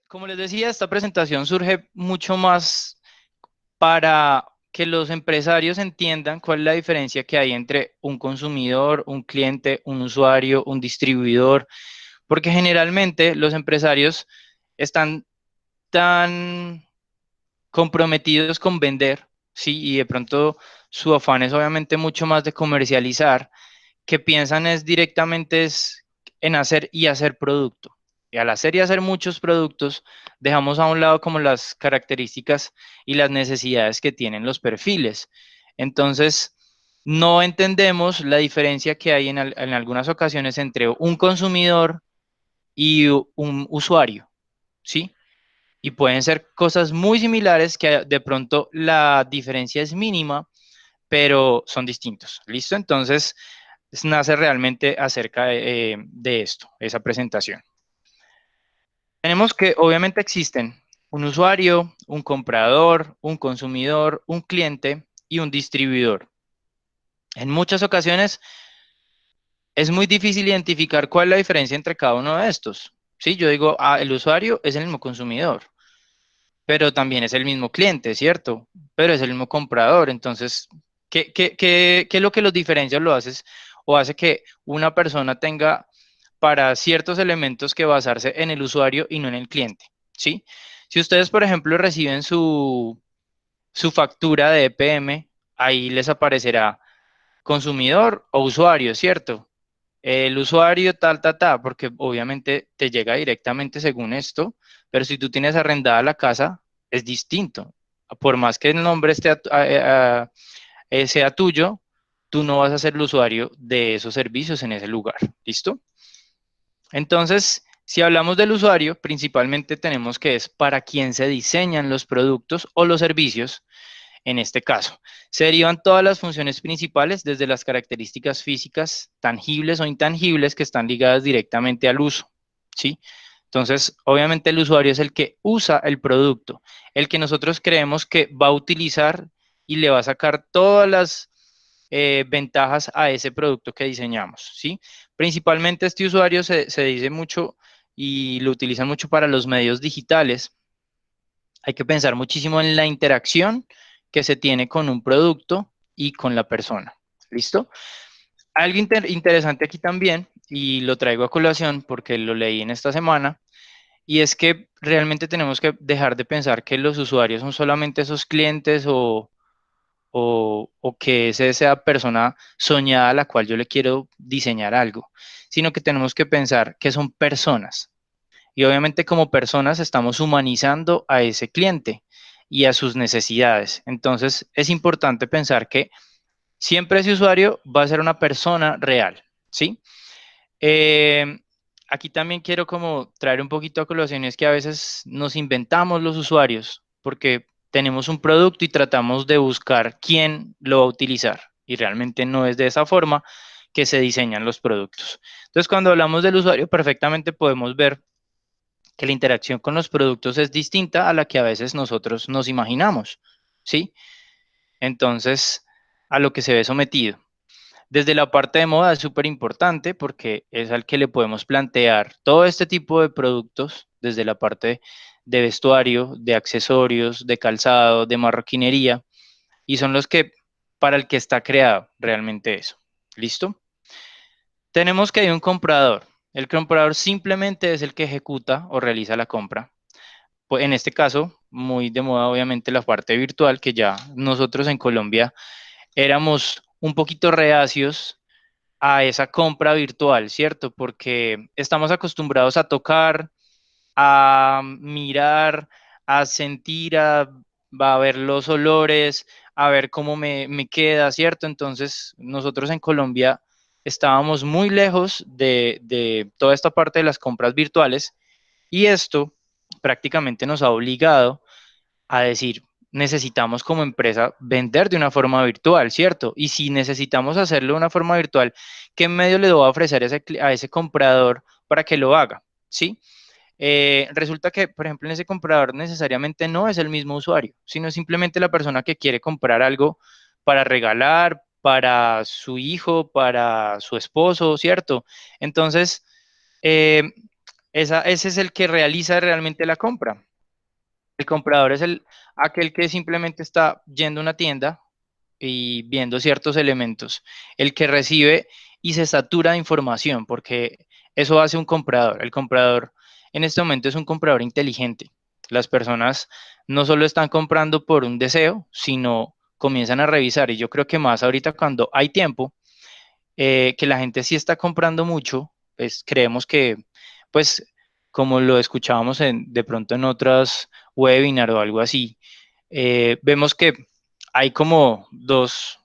Como les decía, esta presentación surge mucho más para que los empresarios entiendan cuál es la diferencia que hay entre un consumidor, un cliente, un usuario, un distribuidor, porque generalmente los empresarios están tan comprometidos con vender, sí, y de pronto su afán es obviamente mucho más de comercializar, que piensan es directamente es en hacer y hacer producto. Y al hacer y hacer muchos productos, dejamos a un lado como las características y las necesidades que tienen los perfiles. Entonces, no entendemos la diferencia que hay en algunas ocasiones entre un consumidor y un usuario, ¿sí? Y pueden ser cosas muy similares que de pronto la diferencia es mínima, pero son distintos. ¿Listo? Entonces, nace realmente acerca de esto, esa presentación. Tenemos que obviamente existen un usuario, un comprador, un consumidor, un cliente y un distribuidor. En muchas ocasiones es muy difícil identificar cuál es la diferencia entre cada uno de estos. Sí, yo digo, el usuario es el mismo consumidor, pero también es el mismo cliente, ¿cierto? Pero es el mismo comprador. Entonces, ¿qué es lo que los diferencia lo hace o hace que una persona tenga para ciertos elementos que basarse en el usuario y no en el cliente? ¿Sí? Si ustedes, por ejemplo, reciben su factura de EPM, ahí les aparecerá consumidor o usuario, ¿cierto? El usuario tal, porque obviamente te llega directamente según esto, pero si tú tienes arrendada la casa, es distinto. Por más que el nombre sea tuyo, tú no vas a ser el usuario de esos servicios en ese lugar. ¿Listo? Entonces, si hablamos del usuario, principalmente tenemos que es para quién se diseñan los productos o los servicios en este caso. Se derivan todas las funciones principales desde las características físicas, tangibles o intangibles, que están ligadas directamente al uso, ¿sí? Entonces, obviamente el usuario es el que usa el producto, el que nosotros creemos que va a utilizar y le va a sacar todas las ventajas a ese producto que diseñamos, ¿sí? Principalmente este usuario se dice mucho y lo utilizan mucho para los medios digitales. Hay que pensar muchísimo en la interacción que se tiene con un producto y con la persona. ¿Listo? Algo interesante aquí también, y lo traigo a colación porque lo leí en esta semana, y es que realmente tenemos que dejar de pensar que los usuarios son solamente esos clientes o que es esa persona soñada a la cual yo le quiero diseñar algo, sino que tenemos que pensar que son personas. Y obviamente como personas estamos humanizando a ese cliente y a sus necesidades. Entonces es importante pensar que siempre ese usuario va a ser una persona real, ¿sí? Eh, Aquí también quiero como traer un poquito a colación es que a veces nos inventamos los usuarios porque tenemos un producto y tratamos de buscar quién lo va a utilizar y realmente no es de esa forma que se diseñan los productos. Entonces, cuando hablamos del usuario, perfectamente podemos ver que la interacción con los productos es distinta a la que a veces nosotros nos imaginamos, ¿sí? Entonces, a lo que se ve sometido. Desde la parte de moda es súper importante porque es al que le podemos plantear todo este tipo de productos, desde la parte de vestuario, de accesorios, de calzado, de marroquinería, y son los que, para el que está creado realmente eso. ¿Listo? Tenemos que hay un comprador. El comprador simplemente es el que ejecuta o realiza la compra. Pues en este caso, muy de moda obviamente la parte virtual, que ya nosotros en Colombia éramos un poquito reacios a esa compra virtual, ¿cierto? Porque estamos acostumbrados a tocar, a mirar, a sentir, a ver los olores, a ver cómo me queda, ¿cierto? Entonces, nosotros en Colombia estábamos muy lejos de toda esta parte de las compras virtuales y esto prácticamente nos ha obligado a decir, necesitamos como empresa vender de una forma virtual, ¿cierto? Y si necesitamos hacerlo de una forma virtual, ¿qué medio le voy a ofrecer a ese comprador para que lo haga? ¿Sí? Resulta que, por ejemplo, en ese comprador necesariamente no es el mismo usuario, sino simplemente la persona que quiere comprar algo para regalar, para su hijo, para su esposo, ¿cierto? Entonces, eh, Ese es el que realiza realmente la compra. El comprador es aquel que simplemente está yendo a una tienda y viendo ciertos elementos. El que recibe y se satura de información, porque eso hace un comprador. El comprador en este momento es un comprador inteligente. Las personas no solo están comprando por un deseo, sino comienzan a revisar. Y yo creo que más ahorita cuando hay tiempo, que la gente sí está comprando mucho, pues creemos que, pues, como lo escuchábamos de pronto en otras webinar o algo así, vemos que hay como dos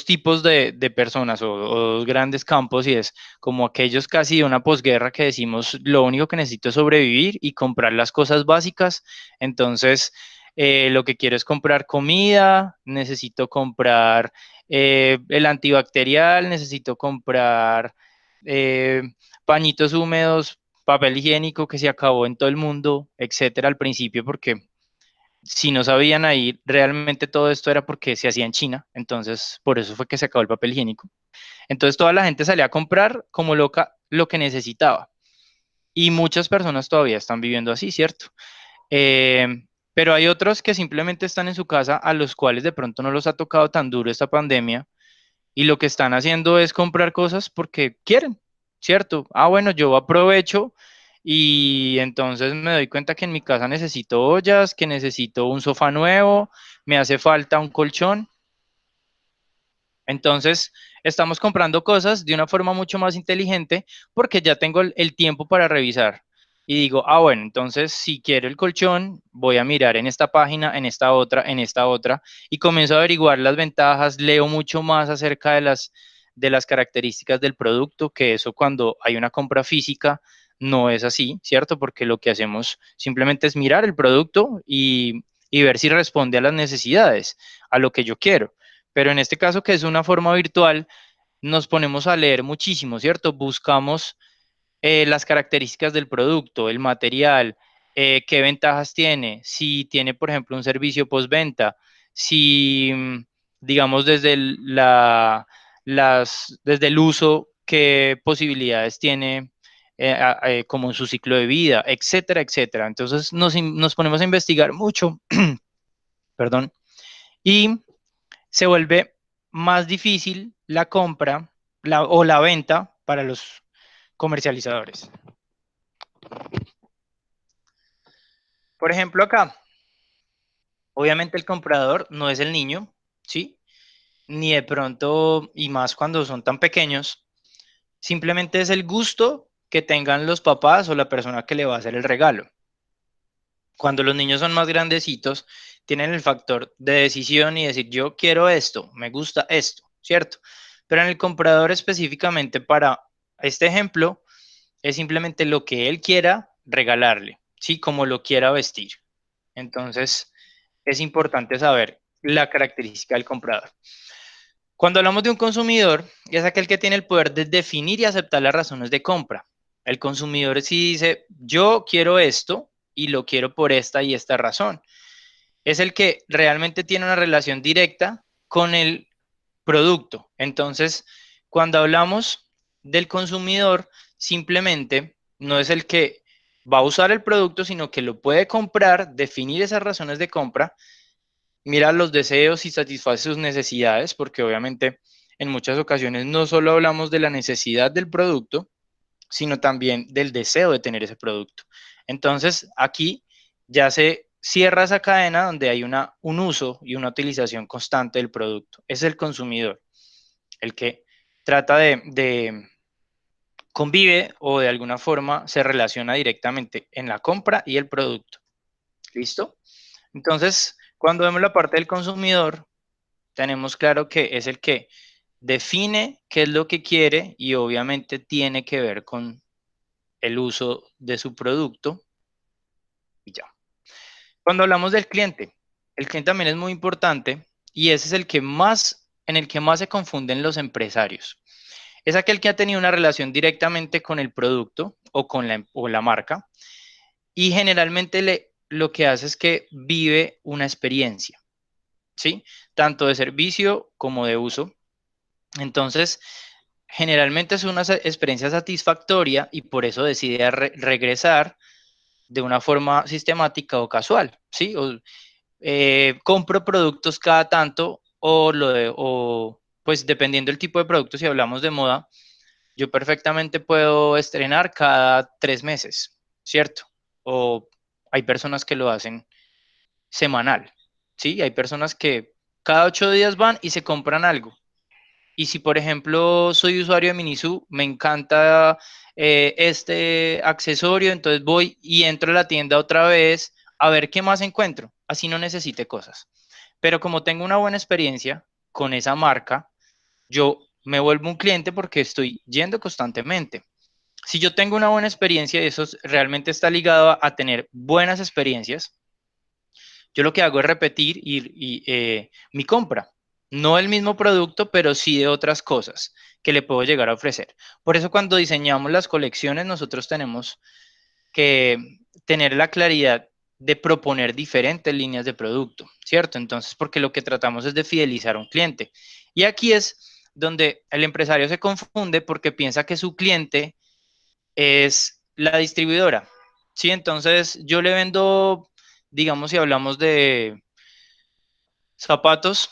tipos de personas o dos grandes campos y es como aquellos casi de una posguerra que decimos lo único que necesito es sobrevivir y comprar las cosas básicas. Entonces, lo que quiero es comprar comida, necesito comprar el antibacterial, necesito comprar eh, pañitos húmedos, papel higiénico que se acabó en todo el mundo, etcétera, al principio, porque si no sabían ahí, realmente todo esto era porque se hacía en China, entonces por eso fue que se acabó el papel higiénico. Entonces toda la gente salía a comprar como loca lo que necesitaba y muchas personas todavía están viviendo así, ¿cierto? Eh, pero hay otros que simplemente están en su casa a los cuales de pronto no los ha tocado tan duro esta pandemia y lo que están haciendo es comprar cosas porque quieren, ¿cierto? Ah, bueno, yo aprovecho y entonces me doy cuenta que en mi casa necesito ollas, que necesito un sofá nuevo, me hace falta un colchón. Entonces, estamos comprando cosas de una forma mucho más inteligente porque ya tengo el tiempo para revisar. Y digo, ah, bueno, entonces si quiero el colchón, voy a mirar en esta página, en esta otra, y comienzo a averiguar las ventajas, leo mucho más acerca de las características del producto, que eso cuando hay una compra física no es así, ¿cierto? Porque lo que hacemos simplemente es mirar el producto y ver si responde a las necesidades, a lo que yo quiero. Pero en este caso, que es una forma virtual, nos ponemos a leer muchísimo, ¿cierto? Buscamos las características del producto, el material, qué ventajas tiene, si tiene, por ejemplo, un servicio postventa, si, digamos, desde el uso, qué posibilidades tiene como en su ciclo de vida, etcétera, etcétera. Entonces nos ponemos a investigar mucho, perdón, y se vuelve más difícil la compra o la venta para los comercializadores. Por ejemplo, acá, obviamente el comprador no es el niño, ¿sí? Ni de pronto, y más cuando son tan pequeños, simplemente es el gusto que tengan los papás o la persona que le va a hacer el regalo. Cuando los niños son más grandecitos, tienen el factor de decisión y decir, yo quiero esto, me gusta esto, ¿cierto? Pero en el comprador específicamente para este ejemplo, es simplemente lo que él quiera regalarle, ¿sí? Como lo quiera vestir. Entonces, es importante saber la característica del comprador. Cuando hablamos de un consumidor, es aquel que tiene el poder de definir y aceptar las razones de compra. El consumidor sí dice, yo quiero esto y lo quiero por esta y esta razón. Es el que realmente tiene una relación directa con el producto. Entonces, cuando hablamos del consumidor, simplemente no es el que va a usar el producto, sino que lo puede comprar, definir esas razones de compra, mira los deseos y satisface sus necesidades, porque obviamente en muchas ocasiones no solo hablamos de la necesidad del producto, sino también del deseo de tener ese producto. Entonces, aquí ya se cierra esa cadena donde hay un uso y una utilización constante del producto. Es el consumidor, el que trata de convive o de alguna forma se relaciona directamente en la compra y el producto. ¿Listo? Entonces, cuando vemos la parte del consumidor, tenemos claro que es el que define qué es lo que quiere y obviamente tiene que ver con el uso de su producto y ya. Cuando hablamos del cliente, el cliente también es muy importante y ese es el que más, en el que más se confunden los empresarios. Es aquel que ha tenido una relación directamente con el producto o con la marca y generalmente lo que hace es que vive una experiencia, ¿sí? Tanto de servicio como de uso. Entonces, generalmente es una experiencia satisfactoria y por eso decide regresar de una forma sistemática o casual, ¿sí? Compro productos cada tanto o pues dependiendo del tipo de producto, si hablamos de moda, yo perfectamente puedo estrenar cada 3 meses, ¿cierto? O hay personas que lo hacen semanal, ¿sí? Hay personas que cada 8 días van y se compran algo. Y si, por ejemplo, soy usuario de Miniso, me encanta este accesorio, entonces voy y entro a la tienda otra vez a ver qué más encuentro. Así no necesite cosas. Pero como tengo una buena experiencia con esa marca, yo me vuelvo un cliente porque estoy yendo constantemente. Si yo tengo una buena experiencia, y eso realmente está ligado a tener buenas experiencias, yo lo que hago es repetir mi compra. No el mismo producto, pero sí de otras cosas que le puedo llegar a ofrecer. Por eso cuando diseñamos las colecciones, nosotros tenemos que tener la claridad de proponer diferentes líneas de producto, ¿cierto? Entonces, porque lo que tratamos es de fidelizar a un cliente. Y aquí es donde el empresario se confunde porque piensa que su cliente es la distribuidora, ¿sí? Entonces, yo le vendo, digamos, si hablamos de zapatos,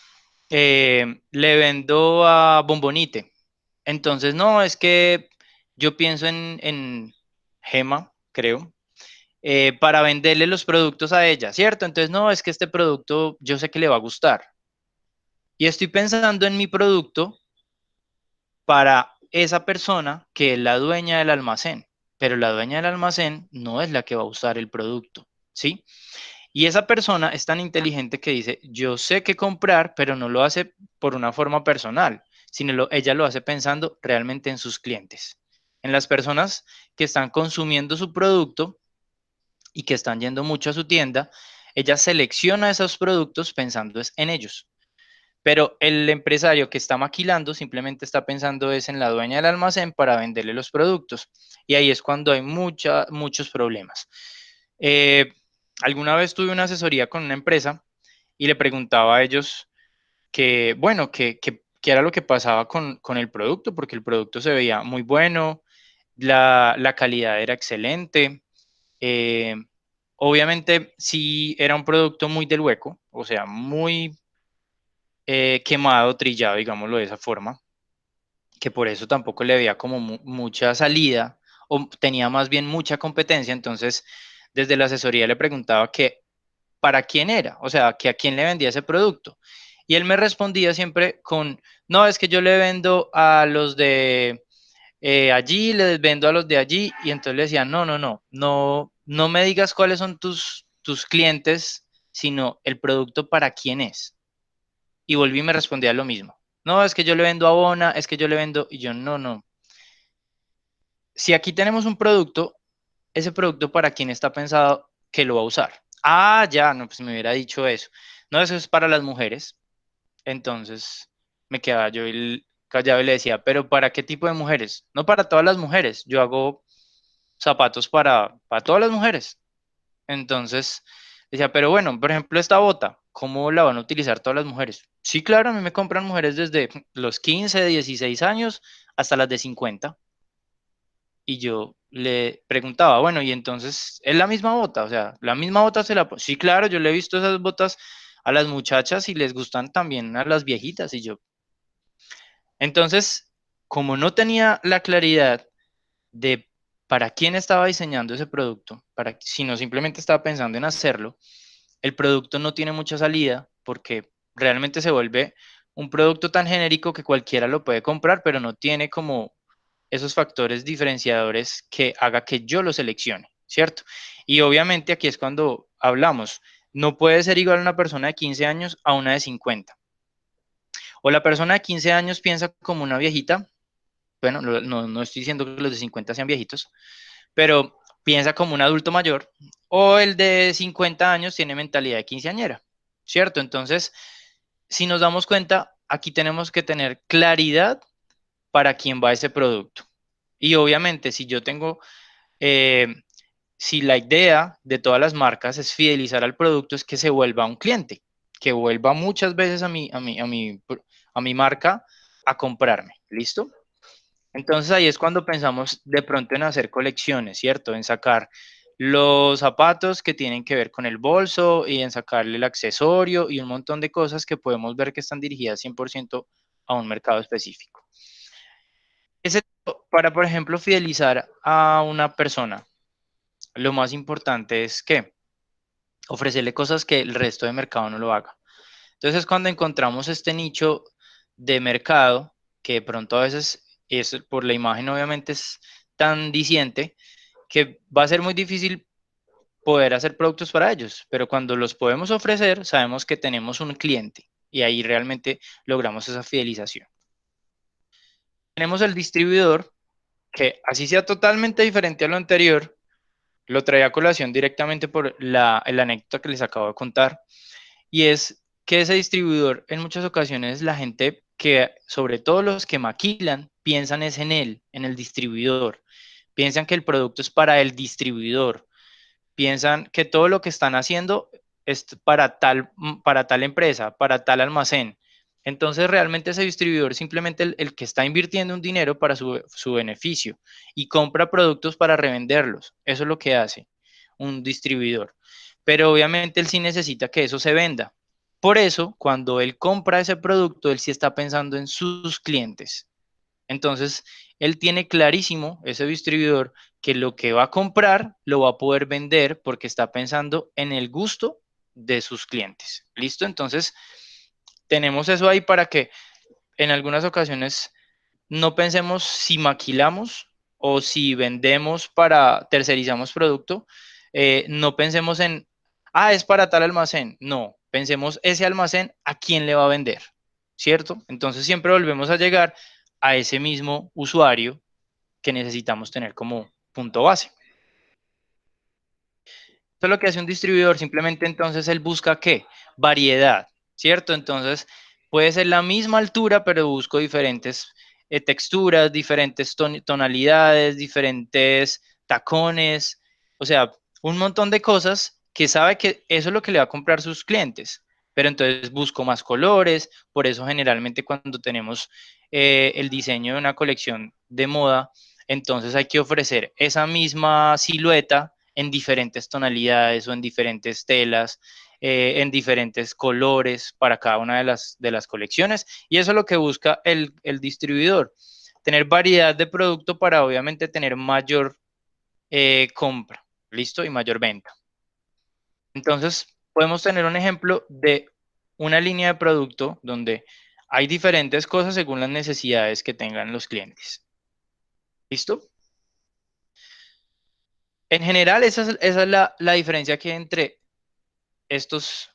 le vendo a Bombonite. Entonces, no, es que yo pienso en Gema, creo, para venderle los productos a ella, ¿cierto? Entonces, no, es que este producto yo sé que le va a gustar. Y estoy pensando en mi producto para esa persona que es la dueña del almacén, pero la dueña del almacén no es la que va a usar el producto, ¿sí? Y esa persona es tan inteligente que dice, yo sé qué comprar, pero no lo hace por una forma personal, sino ella lo hace pensando realmente en sus clientes, en las personas que están consumiendo su producto y que están yendo mucho a su tienda. Ella selecciona esos productos pensando es en ellos. Pero el empresario que está maquilando simplemente está pensando es en la dueña del almacén para venderle los productos. Y ahí es cuando hay muchos problemas. Eh, Alguna vez tuve una asesoría con una empresa y le preguntaba a ellos que, bueno, qué era lo que pasaba con el producto, porque el producto se veía muy bueno, la calidad era excelente. eh, Obviamente, sí era un producto muy del hueco, o sea, muy quemado, trillado, digámoslo de esa forma, que por eso tampoco le veía como mucha salida o tenía más bien mucha competencia. Entonces, desde la asesoría le preguntaba que para quién era, o sea, que a quién le vendía ese producto. Y él me respondía siempre con, no, es que yo le vendo a los de allí, les vendo a los de allí, y entonces le decía, no me digas cuáles son tus clientes, sino el producto para quién es. Y volví y me respondía lo mismo. No, es que yo le vendo a Bona, es que yo le vendo, y yo, no. Si aquí tenemos un producto, ese producto para quién está pensado que lo va a usar. Ah, ya, no, pues me hubiera dicho eso. No, eso es para las mujeres. Entonces me quedaba yo callado y le decía, pero ¿para qué tipo de mujeres? No para todas las mujeres. Yo hago zapatos para todas las mujeres. Entonces decía, pero bueno, por ejemplo, esta bota, ¿cómo la van a utilizar todas las mujeres? Sí, claro, a mí me compran mujeres desde los 15, 16 años hasta las de 50. Y yo le preguntaba, bueno, y entonces, ¿es la misma bota? O sea, ¿la misma bota se la... Sí, claro, yo le he visto esas botas a las muchachas y les gustan también a las viejitas. Y yo, entonces, como no tenía la claridad de para quién estaba diseñando ese producto, sino simplemente estaba pensando en hacerlo, el producto no tiene mucha salida porque realmente se vuelve un producto tan genérico que cualquiera lo puede comprar, pero no tiene como esos factores diferenciadores que haga que yo lo seleccione, ¿cierto? Y obviamente aquí es cuando hablamos, no puede ser igual una persona de 15 años a una de 50. O la persona de 15 años piensa como una viejita, bueno, no estoy diciendo que los de 50 sean viejitos, pero piensa como un adulto mayor, o el de 50 años tiene mentalidad de quinceañera, ¿cierto? Entonces, si nos damos cuenta, aquí tenemos que tener claridad para quién va ese producto. Y obviamente, si yo tengo, eh, si la idea de todas las marcas es fidelizar al producto, es que se vuelva un cliente, que vuelva muchas veces a mi marca a comprarme. ¿Listo? Entonces ahí es cuando pensamos de pronto en hacer colecciones, ¿cierto? En sacar los zapatos que tienen que ver con el bolso y en sacarle el accesorio y un montón de cosas que podemos ver que están dirigidas 100% a un mercado específico. Ese, para, por ejemplo, fidelizar a una persona, lo más importante es que ofrecerle cosas que el resto de mercado no lo haga. Entonces, cuando encontramos este nicho de mercado, que de pronto a veces es por la imagen, obviamente es tan diciente que va a ser muy difícil poder hacer productos para ellos, pero cuando los podemos ofrecer, sabemos que tenemos un cliente y ahí realmente logramos esa fidelización. Tenemos el distribuidor, que así sea totalmente diferente a lo anterior, lo traía a colación directamente por la anécdota que les acabo de contar. Y es que ese distribuidor, en muchas ocasiones, la gente que, sobre todo los que maquilan, piensan es en él, en el distribuidor. Piensan que el producto es para el distribuidor. Piensan que todo lo que están haciendo es para tal empresa, para tal almacén. Entonces, realmente ese distribuidor es simplemente el que está invirtiendo un dinero para su beneficio y compra productos para revenderlos. Eso es lo que hace un distribuidor. Pero obviamente él sí necesita que eso se venda. Por eso, cuando él compra ese producto, él sí está pensando en sus clientes. Entonces, él tiene clarísimo, ese distribuidor, que lo que va a comprar lo va a poder vender porque está pensando en el gusto de sus clientes. ¿Listo? Entonces, tenemos eso ahí para que en algunas ocasiones no pensemos si maquilamos o si vendemos para tercerizamos producto, no pensemos en, es para tal almacén. No, pensemos ese almacén a quién le va a vender, ¿cierto? Entonces siempre volvemos a llegar a ese mismo usuario que necesitamos tener como punto base. Eso es lo que hace un distribuidor, simplemente entonces él busca ¿qué? Variedad, ¿cierto? Entonces puede ser la misma altura, pero busco diferentes texturas, diferentes tonalidades, diferentes tacones, o sea, un montón de cosas que sabe que eso es lo que le va a comprar sus clientes. Pero entonces busco más colores, por eso generalmente cuando tenemos el diseño de una colección de moda, entonces hay que ofrecer esa misma silueta en diferentes tonalidades o en diferentes telas, en diferentes colores para cada una de las colecciones. Y eso es lo que busca el distribuidor, tener variedad de producto para obviamente tener mayor compra, ¿listo? Y mayor venta. Entonces, podemos tener un ejemplo de una línea de producto donde hay diferentes cosas según las necesidades que tengan los clientes. ¿Listo? En general, esa es la diferencia que hay entre estos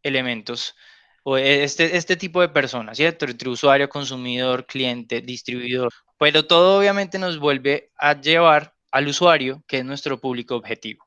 elementos o este tipo de personas, ¿cierto? Entre usuario, consumidor, cliente, distribuidor. Pero todo obviamente nos vuelve a llevar al usuario, que es nuestro público objetivo.